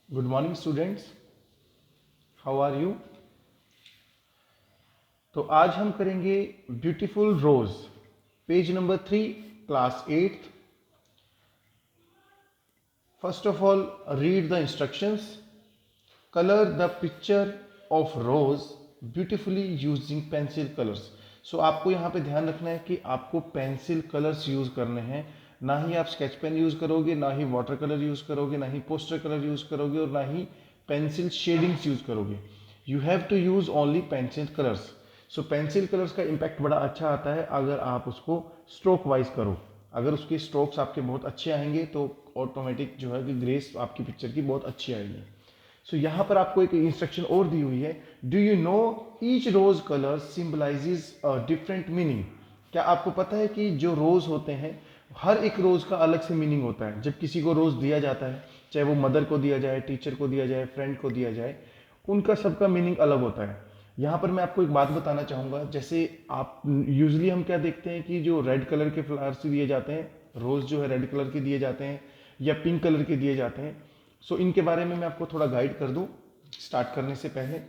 Good morning students, how are you. तो आज हम करेंगे beautiful rose, page number 3, class 8। First of all read the instructions. Colour the picture of rose beautifully using pencil colours. So आपको यहाँ पे ध्यान रखना है कि आपको पेंसिल कलर्स यूज करने हैं। ना ही आप स्केच पेन यूज करोगे, ना ही वाटर कलर यूज करोगे, ना ही पोस्टर कलर यूज करोगे, और ना ही पेंसिल शेडिंग्स यूज करोगे। You have to use only pencil colours. So pencil colours का इम्पैक्ट बड़ा अच्छा आता है अगर आप उसको स्ट्रोक वाइज करो। अगर उसके स्ट्रोक्स आपके बहुत अच्छे आएंगे तो ऑटोमेटिक जो है कि ग्रेस आपकी पिक्चर की बहुत अच्छी आएगी। सो यहाँ पर आपको एक इंस्ट्रक्शन और दी हुई है। Do you know each rose colour symbolises a different meaning. क्या आपको पता है कि जो रोज होते हैं, हर एक रोज का अलग से मीनिंग होता है। जब किसी को रोज दिया जाता है, चाहे वो मदर को दिया जाए, टीचर को दिया जाए, फ्रेंड को दिया जाए, उनका सबका मीनिंग अलग होता है। यहाँ पर मैं आपको एक बात बताना चाहूँगा। जैसे आप यूजली हम क्या देखते हैं कि जो रेड कलर के फ्लावर्स दिए जाते हैं, रोज जो है रेड कलर के दिए जाते हैं या पिंक कलर के दिए जाते हैं। सो इनके बारे में मैं आपको थोड़ा गाइड कर दूं स्टार्ट करने से पहले।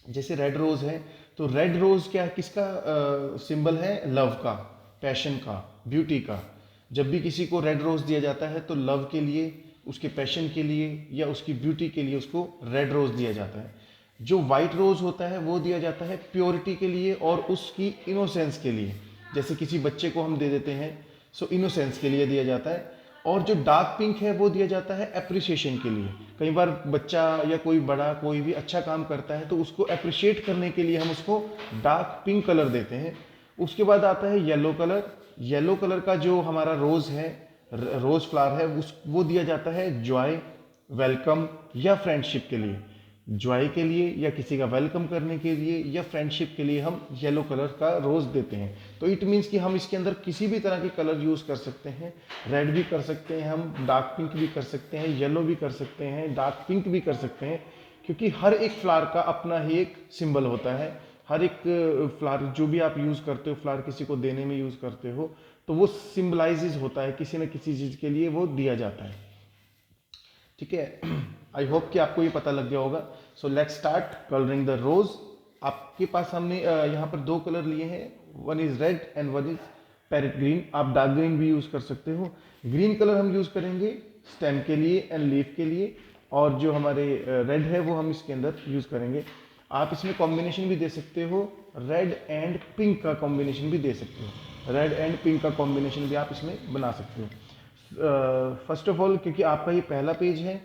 जैसे रेड रोज है, तो रेड रोज क्या, किसका सिंबल है? लव का, पैशन का, ब्यूटी का। जब भी किसी को रेड रोज दिया जाता है तो लव के लिए, उसके पैशन के लिए या उसकी ब्यूटी के लिए उसको रेड रोज दिया जाता है। जो वाइट रोज होता है वो दिया जाता है प्योरिटी के लिए और उसकी इनोसेंस के लिए। जैसे किसी बच्चे को हम दे देते हैं, सो इनोसेंस के लिए दिया जाता है। और जो डार्क पिंक है वो दिया जाता है अप्रिसिएशन के लिए। कई बार बच्चा या कोई बड़ा कोई भी अच्छा काम करता है तो उसको अप्रिशिएट करने के लिए हम उसको डार्क पिंक कलर देते हैं। उसके बाद आता है येलो कलर। येलो कलर का जो हमारा रोज है, रोज फ्लावर है, उस वो दिया जाता है जॉय, वेलकम या फ्रेंडशिप के लिए। जॉय के लिए या किसी का वेलकम करने के लिए या फ्रेंडशिप के लिए हम येलो कलर का रोज देते हैं। तो इट मीन्स कि हम इसके अंदर किसी भी तरह के कलर यूज कर सकते हैं। रेड भी कर सकते हैं, हम डार्क पिंक भी कर सकते हैं, येलो भी कर सकते हैं, डार्क पिंक भी कर सकते हैं। क्योंकि हर एक फ्लावर का अपना ही एक सिंबल होता है। हर एक फ्लावर जो भी आप यूज करते हो, फ्लावर किसी को देने में यूज करते हो, तो वो सिंबलाइजेज होता है, किसी न किसी चीज के लिए वो दिया जाता है। ठीक है, आई होप कि आपको ये पता लग गया होगा। So let's start colouring the rose. आपके पास हमने यहाँ पर दो कलर लिए हैं, one is red and one is parrot green. आप डार्क ग्रीन भी यूज कर सकते हो। ग्रीन कलर हम यूज करेंगे स्टेम के लिए एंड लीफ के लिए, और जो हमारे रेड है वो हम इसके अंदर यूज करेंगे। आप इसमें कॉम्बिनेशन भी दे सकते हो, रेड एंड पिंक का कॉम्बिनेशन भी दे सकते हो। रेड एंड पिंक का कॉम्बिनेशन भी आप इसमें बना सकते हो। फर्स्ट ऑफ ऑल, क्योंकि आपका ये पहला पेज है,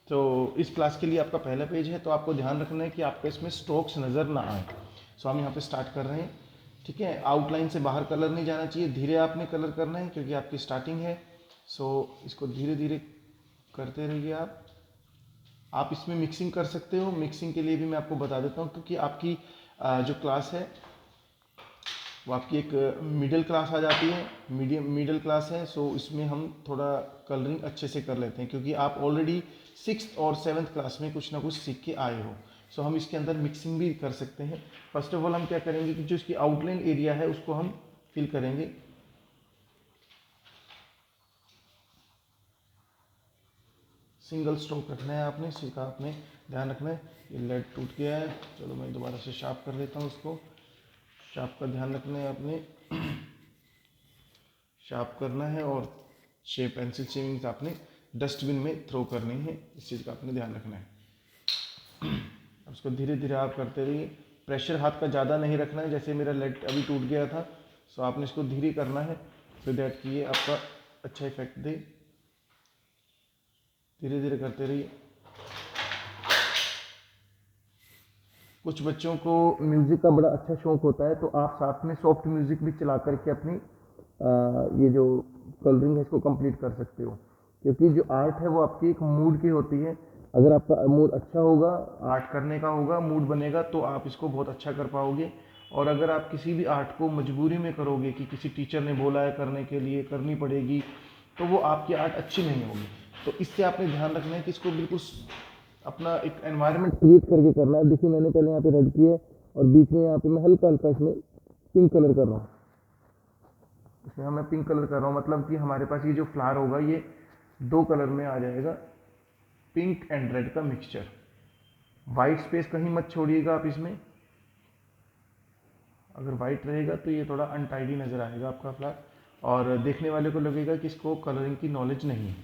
तो इस क्लास के लिए आपका पहला पेज है, तो आपको ध्यान रखना है कि आपका इसमें स्ट्रोक्स नज़र ना आए। सो हम यहाँ पे स्टार्ट कर रहे हैं। ठीक है, आउटलाइन से बाहर कलर नहीं जाना चाहिए, धीरे आपने कलर करना है क्योंकि आपकी स्टार्टिंग है। सो इसको धीरे धीरे करते रहिए आप इसमें मिक्सिंग कर सकते हो। मिक्सिंग के लिए भी मैं आपको बता देता हूँ, क्योंकि आपकी जो क्लास है वो आपकी एक मिडिल क्लास आ जाती है, मीडियम मिडिल क्लास है। सो इसमें हम थोड़ा कलरिंग अच्छे से कर लेते हैं, क्योंकि आप ऑलरेडी 6th और 7th क्लास में कुछ ना कुछ सीख के आए हो। सो हम इसके अंदर मिक्सिंग भी कर सकते हैं। फर्स्ट ऑफ ऑल हम क्या करेंगे कि जो इसकी आउटलाइन एरिया है उसको हम फिल करेंगे। सिंगल स्ट्रोक रखना है आपने, सीखा आपने, ध्यान रखना है। ये लेड टूट गया है, चलो मैं दोबारा से शार्प कर देता हूँ उसको। शार्प का ध्यान रखना है आपने, शार्प करना है, और शेप पेंसिल शेविंग्स आपने डस्टबिन में थ्रो करनी है। इस चीज़ का आपने ध्यान रखना है। अब इसको धीरे धीरे आप करते रहिए। प्रेशर हाथ का ज़्यादा नहीं रखना है, जैसे मेरा लेड अभी टूट गया था। सो आपने इसको धीरे करना है, सो दैट कि ये आपका अच्छा इफेक्ट दे। धीरे धीरे करते रहिए। कुछ बच्चों को म्यूज़िक का बड़ा अच्छा शौक होता है, तो आप साथ में सॉफ्ट म्यूज़िक भी चला करके अपनी ये जो कलरिंग है इसको कंप्लीट कर सकते हो। क्योंकि जो आर्ट है वो आपकी एक मूड की होती है। अगर आपका मूड अच्छा होगा, आर्ट करने का होगा, मूड बनेगा, तो आप इसको बहुत अच्छा कर पाओगे। और अगर आप किसी भी आर्ट को मजबूरी में करोगे कि किसी टीचर ने बोला है करने के लिए, करनी पड़ेगी, तो वो आपकी आर्ट अच्छी नहीं होगी। तो इससे आपने ध्यान रखना है कि इसको बिल्कुल अपना एक एनवायरनमेंट क्रिएट करके करना है। देखिए मैंने पहले यहाँ पे रेड किया है और बीच में यहाँ पे मैं हल्का हल्का इसमें पिंक कलर कर रहा हूँ। इसमें मैं पिंक कलर कर रहा हूँ, मतलब कि हमारे पास ये जो फ्लावर होगा ये दो कलर में आ जाएगा। पिंक एंड रेड का मिक्सचर। वाइट स्पेस कहीं मत छोड़िएगा आप इसमें, अगर वाइट रहेगा तो ये थोड़ा अनटाइडी नज़र आएगा आपका फ्लावर और देखने वाले को लगेगा कि इसको कलरिंग की नॉलेज नहीं है।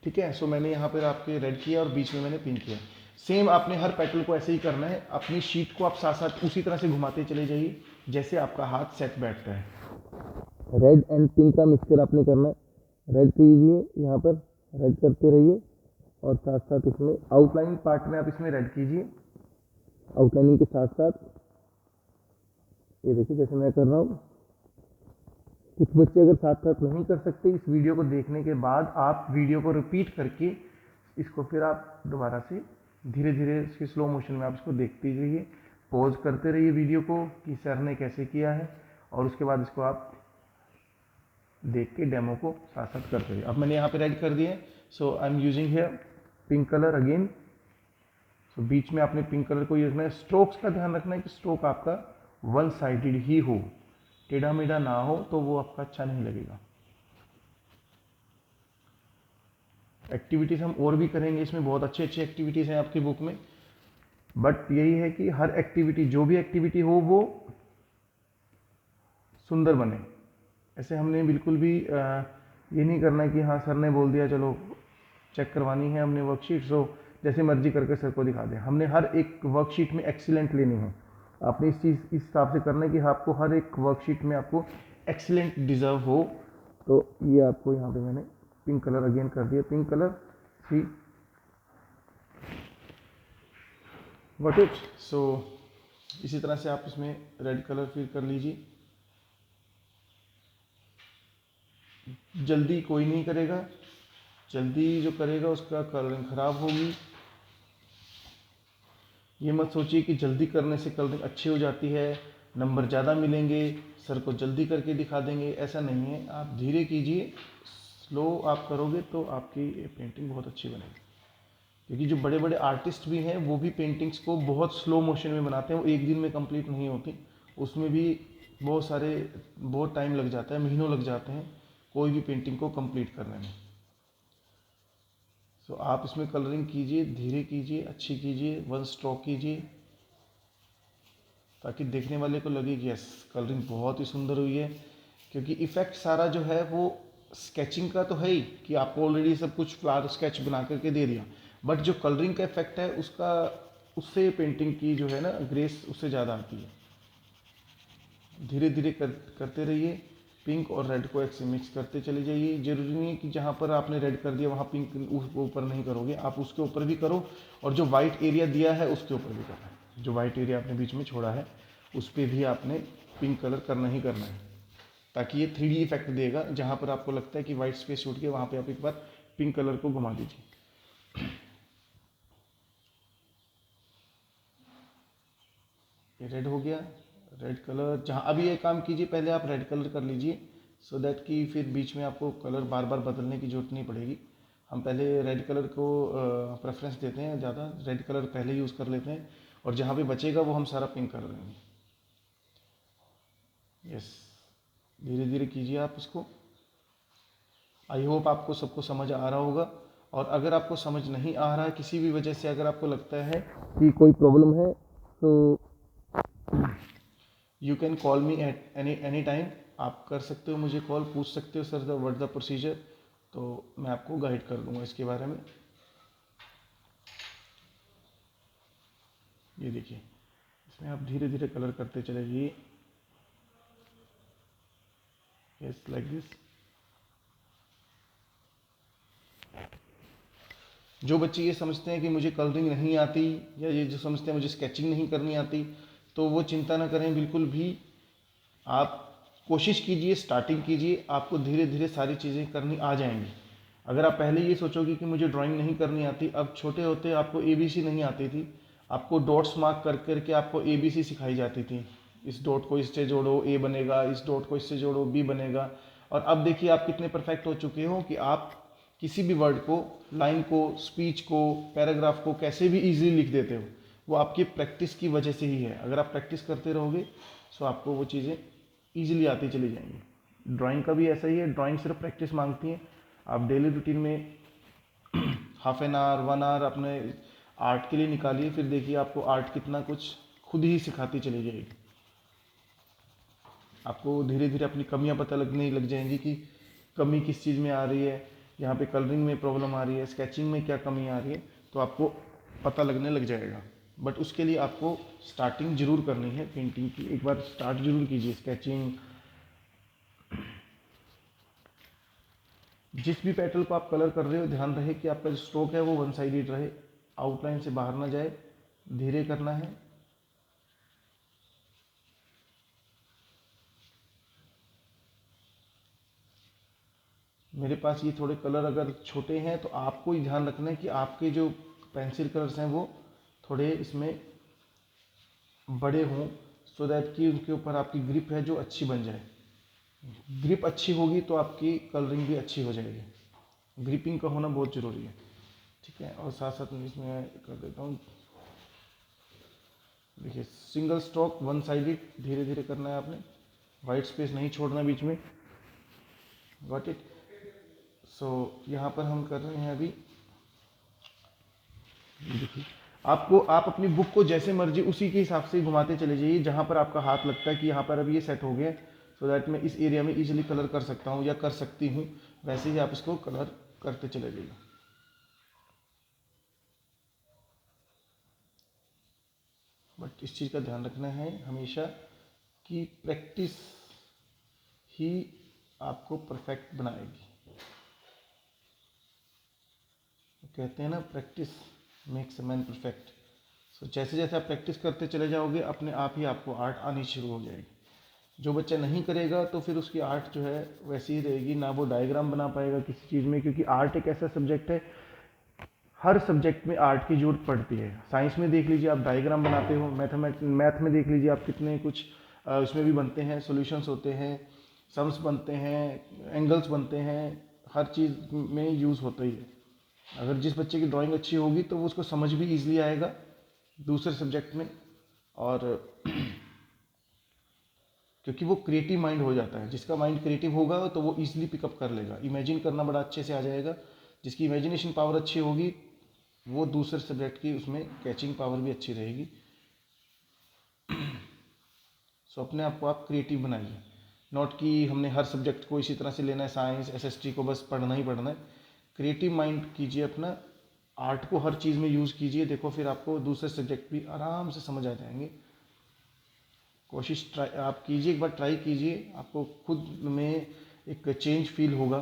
ठीक है, सो मैंने यहाँ पर आपके रेड किया और बीच में मैंने पिंक किया। सेम आपने हर पेटल को ऐसे ही करना है। अपनी शीट को आप साथ साथ उसी तरह से घुमाते चले जाइए जैसे आपका हाथ सेट बैठता है। रेड एंड पिंक का मिक्सचर आपने करना है। रेड कीजिए, यहाँ पर रेड करते रहिए और साथ साथ इसमें आउटलाइनिंग पार्ट में आप इसमें रेड कीजिए। आउटलाइनिंग के साथ साथ ये देखिए जैसे मैं कर रहा हूँ। कुछ बच्चे अगर साथ साथ नहीं कर सकते, इस वीडियो को देखने के बाद आप वीडियो को रिपीट करके इसको फिर आप दोबारा से धीरे धीरे इसके स्लो मोशन में आप इसको देखते रहिए, पॉज करते रहिए वीडियो को कि सर ने कैसे किया है, और उसके बाद इसको आप देख के डेमो को साथ साथ करते रहिए। अब मैंने यहाँ पे रेड कर दिया है, so I am using here pink colour again. So बीच में आपने पिंक कलर को यूज करना है। स्ट्रोक्स का ध्यान रखना है कि स्ट्रोक आपका वन साइडेड ही हो, टेढ़ा मेढ़ा ना हो, तो वो आपका अच्छा नहीं लगेगा। एक्टिविटीज़ हम और भी करेंगे, इसमें बहुत अच्छी अच्छी एक्टिविटीज़ हैं आपकी बुक में, बट यही है कि हर एक्टिविटी, जो भी एक्टिविटी हो वो सुंदर बने। ऐसे हमने बिल्कुल भी ये नहीं करना है कि हाँ सर ने बोल दिया चलो चेक करवानी है हमने वर्कशीट, सो जैसे मर्जी करके सर को दिखा दें। हमने हर एक वर्कशीट में एक्सीलेंट लेनी है। आपने इस चीज़ इस हिसाब से करना है कि आपको हर एक वर्कशीट में आपको एक्सीलेंट डिज़र्व हो। तो ये आपको यहाँ पे मैंने पिंक कलर अगेन कर दिया, pink colour see what it. So इसी तरह से आप इसमें रेड कलर फिर कर लीजिए। जल्दी कोई नहीं करेगा, जल्दी जो करेगा उसका कलरिंग ख़राब होगी। ये मत सोचिए कि जल्दी करने से कलरिंग अच्छी हो जाती है, नंबर ज़्यादा मिलेंगे, सर को जल्दी करके दिखा देंगे, ऐसा नहीं है। आप धीरे कीजिए, स्लो आप करोगे तो आपकी पेंटिंग बहुत अच्छी बनेगी। क्योंकि जो बड़े बड़े आर्टिस्ट भी हैं वो भी पेंटिंग्स को बहुत स्लो मोशन में बनाते हैं, वो एक दिन में कंप्लीट नहीं होती, उसमें भी बहुत टाइम लग जाता है, महीनों लग जाते हैं कोई भी पेंटिंग को कंप्लीट करने में। सो आप इसमें कलरिंग कीजिए, धीरे कीजिए, अच्छी कीजिए, वन स्ट्रोक कीजिए, ताकि देखने वाले को लगे कि यस कलरिंग बहुत ही सुंदर हुई है। क्योंकि इफ़ेक्ट सारा जो है वो स्केचिंग का तो है ही कि आपको ऑलरेडी सब कुछ फ्लावर स्केच बना करके दे दिया, बट जो कलरिंग का इफेक्ट है उसका, उससे पेंटिंग की जो है ना ग्रेस उससे ज़्यादा आती है। धीरे धीरे करते रहिए, पिंक और रेड को एक से मिक्स करते चले जाइए। जरूरी नहीं है कि जहाँ पर आपने रेड कर दिया वहाँ पिंक ऊपर नहीं करोगे, आप उसके ऊपर भी करो, और जो वाइट एरिया दिया है उसके ऊपर भी करना है। जो वाइट एरिया आपने बीच में छोड़ा है उस पर भी आपने पिंक कलर करना ही करना है, ताकि ये 3D इफेक्ट देगा। जहाँ पर आपको लगता है कि वाइट स्पेस छूट गया वहाँ पे आप एक बार पिंक कलर को घुमा दीजिए। ये रेड हो गया, रेड कलर जहाँ अभी ये काम कीजिए, पहले आप रेड कलर कर लीजिए सो दैट कि फिर बीच में आपको कलर बार बार बदलने की जरूरत नहीं पड़ेगी। हम पहले रेड कलर को प्रेफरेंस देते हैं ज़्यादा, रेड कलर पहले यूज़ कर लेते हैं, और जहाँ पे बचेगा वो हम सारा पिंक कर देंगे। यस, धीरे धीरे कीजिए आप इसको। आई होप आपको सबको समझ आ रहा होगा, और अगर आपको समझ नहीं आ रहा है किसी भी वजह से, अगर आपको लगता है कि कोई प्रॉब्लम है, तो you can call me at any time. आप कर सकते हो, मुझे कॉल पूछ सकते हो सर व्हाट द प्रोसीजर, तो मैं आपको गाइड कर दूंगा इसके बारे में। ये देखिए, इसमें आप धीरे धीरे कलर करते चले जाइए, यस लाइक दिस। जो बच्चे ये समझते हैं कि मुझे कलरिंग नहीं आती, या ये जो समझते हैं मुझे स्केचिंग नहीं करनी आती, तो वो चिंता ना करें बिल्कुल भी। आप कोशिश कीजिए, स्टार्टिंग कीजिए, आपको धीरे धीरे सारी चीज़ें करनी आ जाएंगी। अगर आप पहले ये सोचोगे कि मुझे ड्राइंग नहीं करनी आती, अब छोटे होते आपको ABC नहीं आती थी, आपको डॉट्स मार्क कर करके आपको ABC सिखाई जाती थी। इस डॉट को इससे जोड़ो A बनेगा, इस डॉट को इससे जोड़ो B बनेगा। और अब देखिए आप कितने परफेक्ट हो चुके हो कि आप किसी भी वर्ड को, लाइन को, स्पीच को, पैराग्राफ को कैसे भी इजीली लिख देते हो। वो आपकी प्रैक्टिस की वजह से ही है। अगर आप प्रैक्टिस करते रहोगे तो आपको वो चीज़ें ईजिली आती चली जाएंगी। ड्राइंग का भी ऐसा ही है, ड्राइंग सिर्फ प्रैक्टिस मांगती है। आप डेली रूटीन में हाफ एन आवर 1 आवर अपने आर्ट के लिए निकालिए, फिर देखिए आपको आर्ट कितना कुछ खुद ही सिखाती चली जाएगी। आपको धीरे धीरे अपनी कमियां पता लगने लग जाएंगी कि कमी किस चीज़ में आ रही है, यहाँ पे कलरिंग में प्रॉब्लम आ रही है, स्केचिंग में क्या कमी आ रही है, तो आपको पता लगने लग जाएगा। बट उसके लिए आपको स्टार्टिंग जरूर करनी है पेंटिंग की, एक बार स्टार्ट जरूर कीजिए स्केचिंग। जिस भी पेटल को आप कलर कर रहे हो ध्यान रहे कि आपका जो स्ट्रोक है वो वन साइडेड रहे, आउटलाइन से बाहर ना जाए, धीरे करना है। मेरे पास ये थोड़े कलर अगर छोटे हैं तो आपको ही ध्यान रखना है कि आपके जो पेंसिल कलर्स हैं वो थोड़े इसमें बड़े हों, सो दैट कि उनके ऊपर आपकी ग्रिप है जो अच्छी बन जाए। ग्रिप अच्छी होगी तो आपकी कलरिंग भी अच्छी हो जाएगी। ग्रिपिंग का होना बहुत ज़रूरी है, ठीक है। और साथ साथ में इसमें कर देता हूँ, देखिए सिंगल स्ट्रोक वन साइडेड, धीरे धीरे करना है आपने, वाइट स्पेस नहीं छोड़ना बीच में। Got it. सो यहाँ पर हम कर रहे हैं अभी, देखिए आपको, आप अपनी बुक को जैसे मर्जी उसी के हिसाब से घुमाते चले जाइए, जहाँ पर आपका हाथ लगता है कि यहाँ पर अभी ये सेट हो गया, सो दैट मैं इस एरिया में इजीली कलर कर सकता हूँ या कर सकती हूँ, वैसे ही आप इसको कलर करते चले जाइए। बट इस चीज़ का ध्यान रखना है हमेशा कि प्रैक्टिस ही आपको परफेक्ट बनाएगी। कहते हैं ना, practice makes a man perfect. So जैसे जैसे आप प्रैक्टिस करते चले जाओगे अपने आप ही आपको आर्ट आनी शुरू हो जाएगी। जो बच्चा नहीं करेगा तो फिर उसकी आर्ट जो है वैसी ही रहेगी, ना वो डायग्राम बना पाएगा किसी चीज़ में, क्योंकि आर्ट एक ऐसा सब्जेक्ट है, हर सब्जेक्ट में आर्ट की जरूरत पड़ती है। साइंस में देख लीजिए आप डायग्राम बनाते हो, मैथ में देख लीजिए आप कितने कुछ उसमें भी बनते हैं, सॉल्यूशंस होते हैं, सम्स बनते हैं, एंगल्स बनते हैं, हर चीज़ में यूज़ होता ही है। अगर जिस बच्चे की ड्राइंग अच्छी होगी तो वो उसको समझ भी ईजिली आएगा दूसरे सब्जेक्ट में, और क्योंकि वो क्रिएटिव माइंड हो जाता है। जिसका माइंड क्रिएटिव होगा तो वो ईजिली पिकअप कर लेगा, इमेजिन करना बड़ा अच्छे से आ जाएगा। जिसकी इमेजिनेशन पावर अच्छी होगी वो दूसरे सब्जेक्ट की उसमें कैचिंग पावर भी अच्छी रहेगी। सो अपने आप को आप क्रिएटिव बनाइए, नॉट कि हमने हर सब्जेक्ट को इसी तरह से लेना है, साइंस एसएसटी को बस पढ़ना ही पढ़ना है। क्रिएटिव माइंड कीजिए अपना, आर्ट को हर चीज़ में यूज़ कीजिए, देखो फिर आपको दूसरे सब्जेक्ट भी आराम से समझ आ जाएंगे। कोशिश ट्राई आप कीजिए, एक बार ट्राई कीजिए, आपको खुद में एक चेंज फील होगा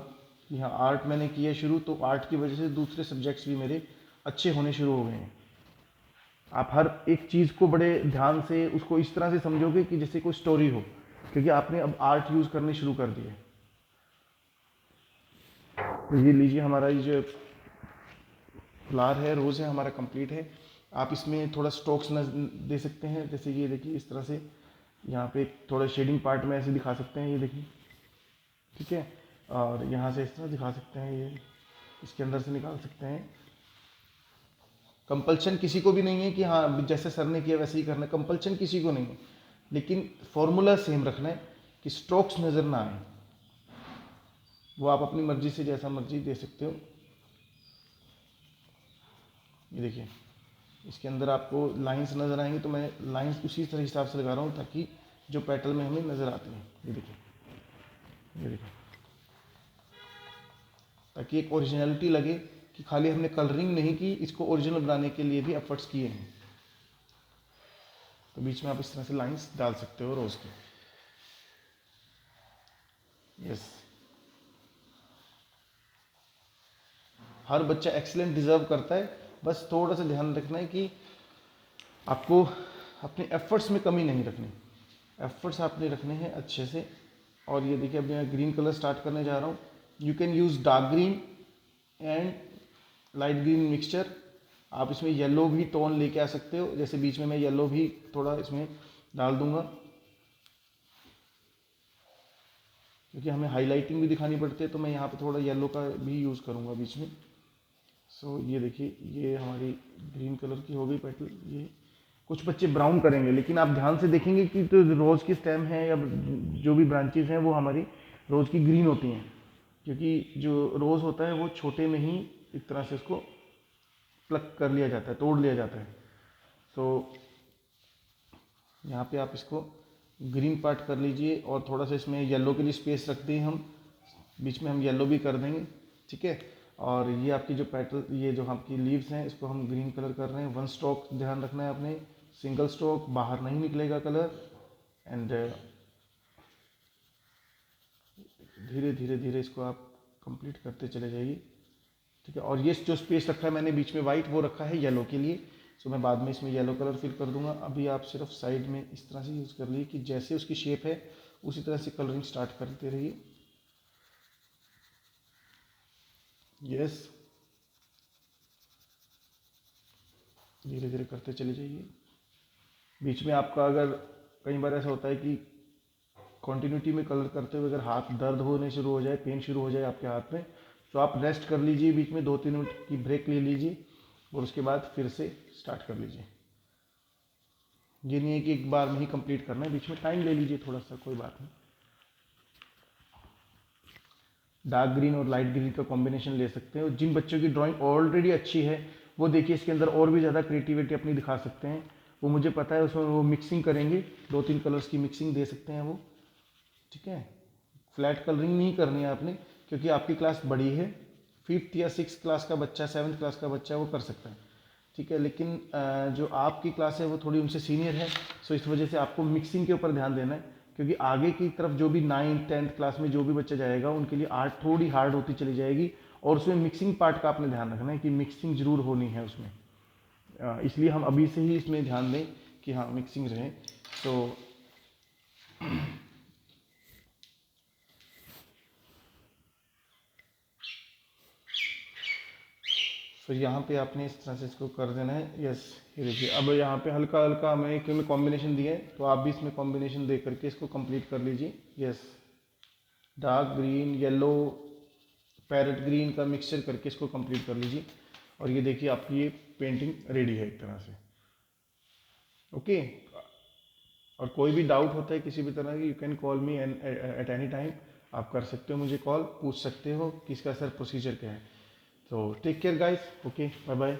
कि हाँ आर्ट मैंने किया शुरू, तो आर्ट की वजह से दूसरे सब्जेक्ट्स भी मेरे अच्छे होने शुरू हो गए हैं। आप हर एक चीज़ को बड़े ध्यान से उसको इस तरह से समझोगे कि जैसे कोई स्टोरी हो, क्योंकि आपने अब आर्ट यूज़ करने शुरू कर दिए। तो ये लीजिए, हमारा ये जो फ्लावर है, रोज़ है, हमारा कंप्लीट है। आप इसमें थोड़ा स्ट्रोक्स दे सकते हैं, जैसे ये देखिए इस तरह से, यहाँ पे थोड़ा शेडिंग पार्ट में ऐसे दिखा सकते हैं, ये देखिए, ठीक है। और यहाँ से इस तरह दिखा सकते हैं, ये इसके अंदर से निकाल सकते हैं। कंपल्शन किसी को भी नहीं है कि हाँ जैसे सर ने किया वैसे ही करना है, कंपल्शन किसी को नहीं है, लेकिन फॉर्मूला सेम रखना है कि स्ट्रोक्स नज़र ना आए। वो आप अपनी मर्जी से जैसा मर्जी दे सकते हो। ये देखिए इसके अंदर आपको लाइंस नज़र आएंगी, तो मैं लाइंस उसी तरह हिसाब से लगा रहा हूँ ताकि जो पैटर्न में हमें नज़र आती हैं। ये देखिए, ये देखिए, ताकि एक ओरिजिनलिटी लगे कि खाली हमने कलरिंग नहीं की, इसको ओरिजिनल बनाने के लिए भी एफर्ट्स किए हैं। तो बीच में आप इस तरह से लाइंस डाल सकते हो रोज़ की। यस, हर बच्चा एक्सीलेंट डिजर्व करता है, बस थोड़ा सा ध्यान रखना है कि आपको अपने एफर्ट्स में कमी नहीं रखनी, एफर्ट्स आपने रखने हैं अच्छे से। और ये देखिए अब मैं ग्रीन कलर स्टार्ट करने जा रहा हूँ। You can use dark green and light green mixture. आप इसमें येलो भी टोन लेके आ सकते हो, जैसे बीच में मैं येलो भी थोड़ा इसमें डाल दूंगा, क्योंकि हमें हाईलाइटिंग भी दिखानी पड़ती है, तो मैं यहाँ पे थोड़ा येलो का भी यूज़ करूँगा बीच में। सो ये देखिए, ये हमारी ग्रीन कलर की हो गई पेटल। ये कुछ बच्चे ब्राउन करेंगे, लेकिन आप ध्यान से देखेंगे कि तो रोज़ की स्टेम है या जो भी ब्रांचेस हैं वो हमारी रोज़ की ग्रीन होती हैं, क्योंकि जो रोज़ होता है वो छोटे में ही एक तरह से उसको प्लग कर लिया जाता है, तोड़ लिया जाता है। तो यहाँ पे आप इसको ग्रीन पार्ट कर लीजिए और थोड़ा सा इसमें येलो के लिए स्पेस रख दें, हम बीच में हम येलो भी कर देंगे, ठीक है। और ये आपकी जो पेटल, ये जो आपकी लीव्स हैं, इसको हम ग्रीन कलर कर रहे हैं। 1 स्ट्रोक ध्यान रखना है आपने, सिंगल स्ट्रोक, बाहर नहीं निकलेगा कलर। एंड धीरे धीरे धीरे इसको आप कंप्लीट करते चले जाइए, ठीक है। और ये जो स्पेस रखा है मैंने बीच में वाइट, वो रखा है येलो के लिए। सो मैं बाद में इसमें येलो कलर फिल कर दूंगा। अभी आप सिर्फ साइड में इस तरह से यूज़ कर लीजिए कि जैसे उसकी शेप है उसी तरह से कलरिंग स्टार्ट करते रहिए। यस, धीरे धीरे करते चले जाइए। बीच में आपका अगर कई बार ऐसा होता है कि कॉन्टिन्यूटी में कलर करते हुए अगर हाथ दर्द होने शुरू हो जाए, पेन शुरू हो जाए आपके हाथ में, तो आप रेस्ट कर लीजिए, बीच में 2-3 मिनट की ब्रेक ले लीजिए और उसके बाद फिर से स्टार्ट कर लीजिए। ये नहीं है कि एक बार में ही कंप्लीट करना है, बीच में टाइम ले लीजिए थोड़ा सा, कोई बात नहीं। डार्क ग्रीन और लाइट ग्रीन का कॉम्बिनेशन ले सकते हैं। और जिन बच्चों की ड्राइंग ऑलरेडी अच्छी है वो देखिए इसके अंदर और भी ज़्यादा क्रिएटिविटी अपनी दिखा सकते हैं। वो मुझे पता है, उसमें वो मिक्सिंग करेंगे, 2-3 कलर्स की मिक्सिंग दे सकते हैं वो, ठीक है। फ्लैट कलरिंग नहीं करनी है आपने, क्योंकि आपकी क्लास बड़ी है। 5th या 6th क्लास का बच्चा, 7th क्लास का बच्चा वो कर सकता है, ठीक है। लेकिन जो आपकी क्लास है वो थोड़ी उनसे सीनियर है, सो इस वजह से आपको मिक्सिंग के ऊपर ध्यान देना है। क्योंकि आगे की तरफ जो भी 9th 10th क्लास में जो भी बच्चा जाएगा उनके लिए आर्ट थोड़ी हार्ड होती चली जाएगी। और उसमें मिक्सिंग पार्ट का आपने ध्यान रखना है कि मिक्सिंग जरूर होनी है उसमें। इसलिए हम अभी से ही इसमें ध्यान दें कि हाँ मिक्सिंग रहे। तो फिर यहाँ पे आपने इस तरह से इसको कर देना है। यस, ये देखिए अब यहाँ पे हल्का हल्का हमें क्योंकि कॉम्बिनेशन दिए हैं, तो आप भी इसमें कॉम्बिनेशन दे करके इसको कंप्लीट कर लीजिए। Yes, dark green, yellow, parrot green का मिक्सचर करके इसको कंप्लीट कर लीजिए। और ये देखिए आपकी ये पेंटिंग रेडी है एक तरह से। ओके, और कोई भी डाउट होता है किसी भी तरह की, you can call me at any time. आप कर सकते हो, मुझे कॉल पूछ सकते हो कि इसका सर प्रोसीजर क्या है। तो take care guys, okay, bye bye.